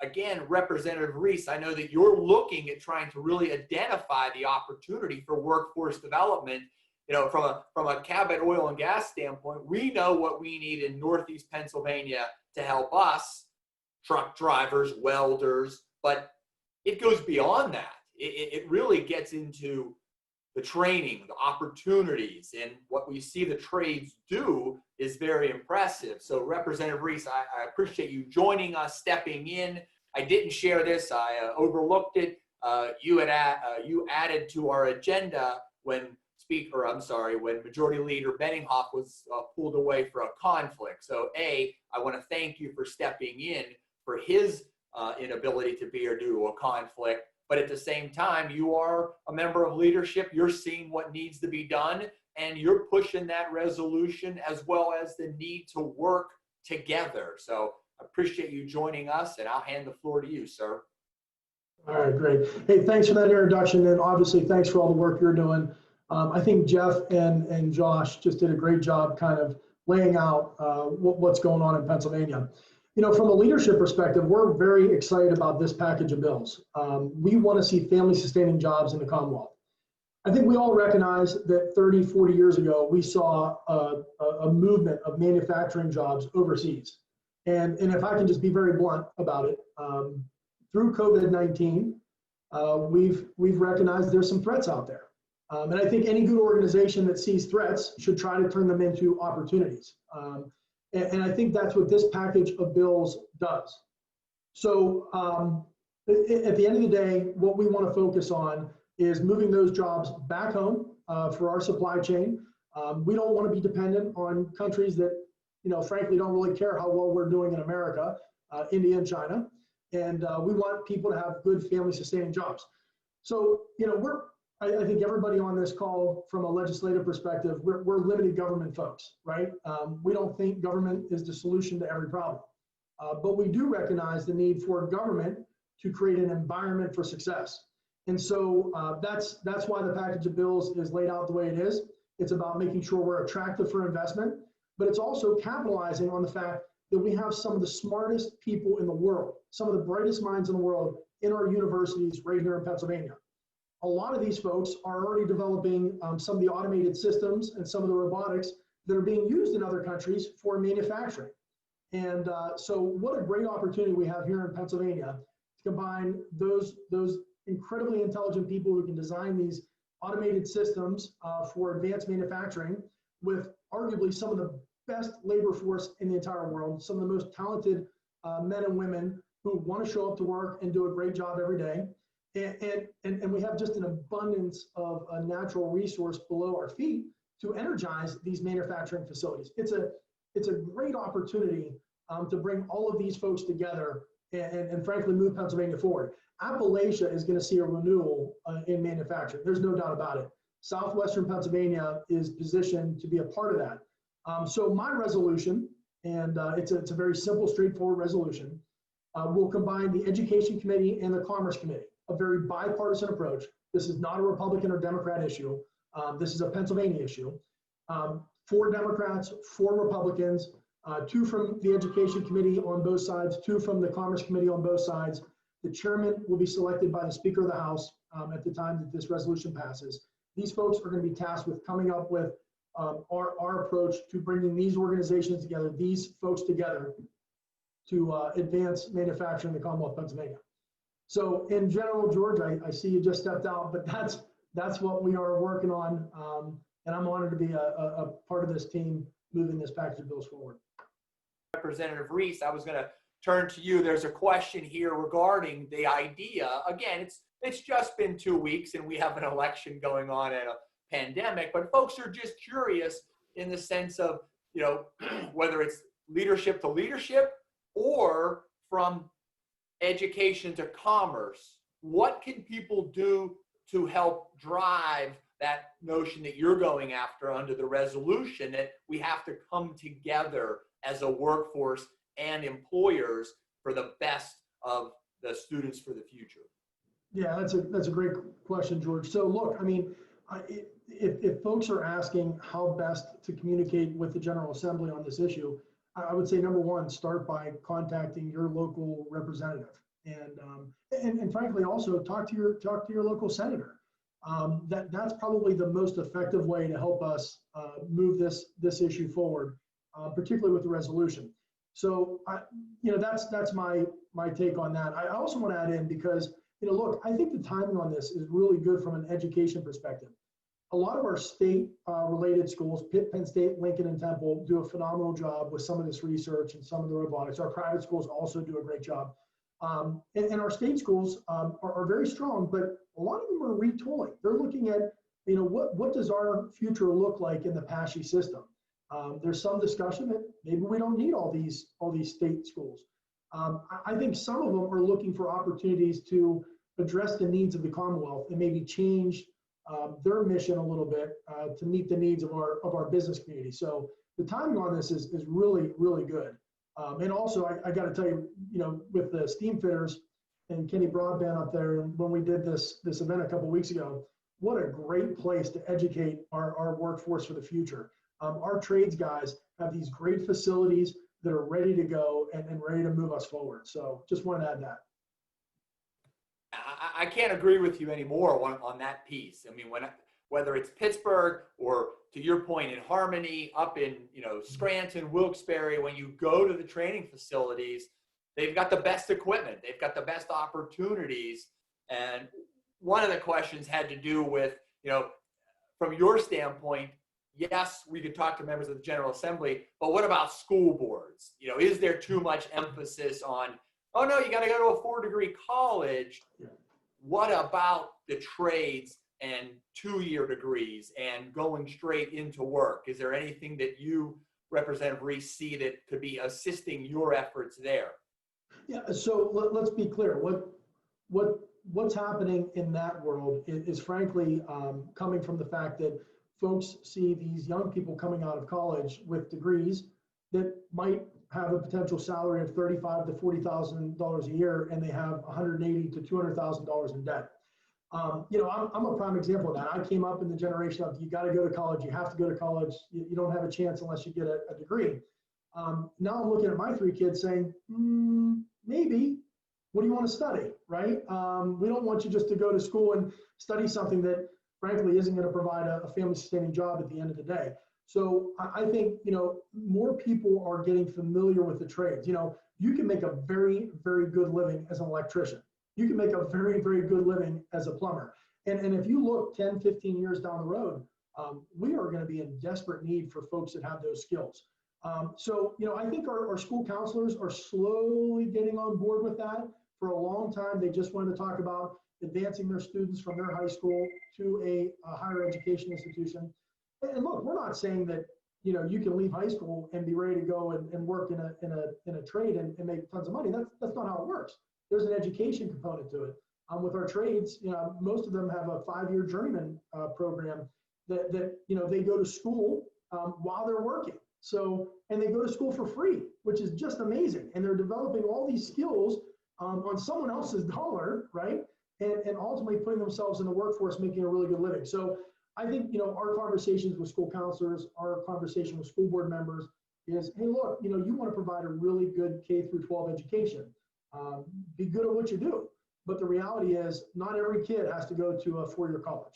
again, Representative Reese, I know that you're looking at trying to really identify the opportunity for workforce development. You know, from a Cabot oil and gas standpoint, we know what we need in Northeast Pennsylvania to help us, truck drivers, welders, but it goes beyond that. It really gets into the training, the opportunities, and what we see the trades do is very impressive. So Representative Reese, I appreciate you joining us, stepping in. I didn't share this, I overlooked it. You added to our agenda when when Majority Leader Benninghoff was pulled away for a conflict. So I want to thank you for stepping in for his inability to be here due to a conflict. But at the same time, you are a member of leadership. You're seeing what needs to be done, and you're pushing that resolution as well as the need to work together. So I appreciate you joining us, and I'll hand the floor to you, sir. All right, great. Hey, thanks for that introduction, and obviously thanks for all the work you're doing. I think Jeff and Josh just did a great job kind of laying out what's going on in Pennsylvania. You know, from a leadership perspective, we're very excited about this package of bills. We want to see family-sustaining jobs in the Commonwealth. I think we all recognize that 30, 40 years ago, we saw a movement of manufacturing jobs overseas. And if I can just be very blunt about it, through COVID-19, we've recognized there's some threats out there. And I think any good organization that sees threats should try to turn them into opportunities. And I think that's what this package of bills does. So at the end of the day, what we want to focus on is moving those jobs back home for our supply chain. We don't want to be dependent on countries that, you know, frankly, don't really care how well we're doing in America, India and China. And we want people to have good family-sustaining jobs. So, you know, I think everybody on this call, from a legislative perspective, we're limited government folks, right? We don't think government is the solution to every problem. But we do recognize the need for government to create an environment for success. And so that's why the package of bills is laid out the way it is. It's about making sure we're attractive for investment, but it's also capitalizing on the fact that we have some of the smartest people in the world, some of the brightest minds in the world in our universities right here in Pennsylvania. A lot of these folks are already developing some of the automated systems and some of the robotics that are being used in other countries for manufacturing. And so what a great opportunity we have here in Pennsylvania to combine those incredibly intelligent people who can design these automated systems for advanced manufacturing with arguably some of the best labor force in the entire world, some of the most talented men and women who want to show up to work and do a great job every day. And we have just an abundance of a natural resource below our feet to energize these manufacturing facilities. It's a great opportunity to bring all of these folks together and frankly move Pennsylvania forward. Appalachia is going to see a renewal in manufacturing. There's no doubt about it. Southwestern Pennsylvania is positioned to be a part of that. So my resolution, and it's a very simple, straightforward resolution, will combine the Education Committee and the Commerce Committee. A very bipartisan approach. This is not a Republican or Democrat issue. This is a Pennsylvania issue. 4 Democrats, 4 Republicans, 2 from the Education Committee on both sides, 2 from the Commerce Committee on both sides. The chairman will be selected by the Speaker of the House at the time that this resolution passes. These folks are going to be tasked with coming up with our approach to bringing these organizations together, these folks together, to advance manufacturing in the Commonwealth of Pennsylvania. So in general, George, I see you just stepped out, but that's what we are working on. And I'm honored to be a part of this team moving this package of bills forward. Representative Reese, I was going to turn to you. There's a question here regarding the idea. Again, it's just been 2 weeks and we have an election going on and a pandemic, but folks are just curious in the sense of, you know, whether it's leadership to leadership or from education to commerce. What can people do to help drive that notion that you're going after under the resolution, that we have to come together as a workforce and employers for the best of the students for the future? Yeah, that's a great question, George. So look, I mean, if folks are asking how best to communicate with the General Assembly on this issue, I would say, number one, start by contacting your local representative. And frankly, also talk to your local senator. That's probably the most effective way to help us move this issue forward, particularly with the resolution. So that's my take on that. I also want to add in, because look, I think the timing on this is really good from an education perspective. A lot of our state related schools, Pitt, Penn State, Lincoln, and Temple, do a phenomenal job with some of this research and some of the robotics. Our private schools also do a great job. And our state schools are very strong, but a lot of them are retooling. They're looking at, what does our future look like in the PASHE system? There's some discussion that maybe we don't need all these state schools. I think some of them are looking for opportunities to address the needs of the Commonwealth and maybe change their mission a little bit to meet the needs of our business community. So the timing on this is really, really good. And also, I got to tell you, with the steam fitters and Kenny Broadband up there, and when we did this event a couple of weeks ago, what a great place to educate our workforce for the future. Our trades guys have these great facilities that are ready to go and ready to move us forward. So just want to add that. I can't agree with you anymore on that piece. I mean, whether it's Pittsburgh or, to your point, in Harmony, up in Scranton, Wilkes-Barre, when you go to the training facilities, they've got the best equipment, they've got the best opportunities. And one of the questions had to do with, from your standpoint, yes, we could talk to members of the General Assembly, but what about school boards? Is there too much emphasis on, oh no, you got to go to a 4-degree college? Yeah. What about the trades and 2-year degrees and going straight into work? Is there anything that you, Representative Reese, see that could be assisting your efforts there? Yeah, so let's be clear. What's happening in that world is frankly coming from the fact that folks see these young people coming out of college with degrees that might have a potential salary of $35,000 to $40,000 a year, and they have $180,000 to $200,000 in debt. I'm a prime example of that. I came up in the generation of, you got to go to college, you have to go to college, you don't have a chance unless you get a degree. Now I'm looking at my 3 kids saying, maybe, what do you want to study, right? We don't want you just to go to school and study something that frankly isn't going to provide a family sustaining job at the end of the day. So I think, more people are getting familiar with the trades. You can make a very, very good living as an electrician. You can make a very, very good living as a plumber. And if you look 10, 15 years down the road, we are going to be in desperate need for folks that have those skills. So I think our school counselors are slowly getting on board with that. For a long time, they just wanted to talk about advancing their students from their high school to a higher education institution. And look, we're not saying that you can leave high school and be ready to go and work in a trade and make tons of money. That's not how it works. There's an education component to it. With our trades, most of them have a 5-year journeyman program that they go to school while they're working. So, and they go to school for free, which is just amazing. And they're developing all these skills on someone else's dollar, right? And ultimately putting themselves in the workforce, making a really good living. So I think, our conversations with school counselors, our conversation with school board members is, hey, look, you want to provide a really good K through 12 education. Be good at what you do. But the reality is not every kid has to go to a 4-year college.